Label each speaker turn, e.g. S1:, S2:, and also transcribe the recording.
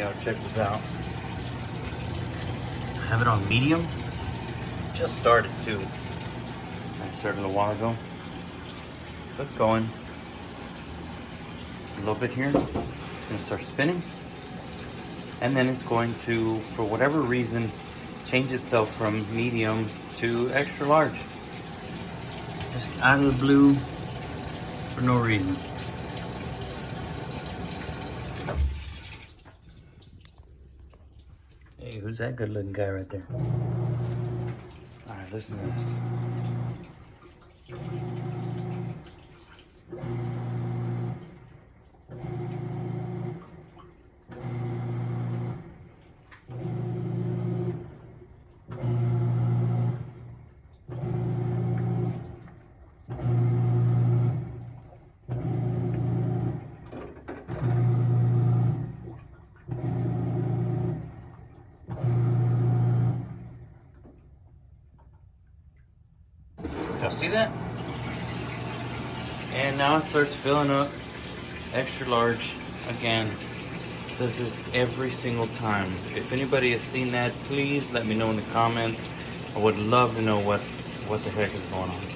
S1: y'all check this out. I have it on medium. Just started too. I started a little while ago. So it's going a little bit here. It's gonna start spinning. And then it's going to, for whatever reason, change itself from medium to extra large. Just out of the blue for no reason. Hey, who's that good looking guy right there? All right, listen to this. Y'all see that? And now it starts filling up extra large again. Does this every single time. If anybody has seen that, please let me know in the comments. I would love to know what the heck is going on.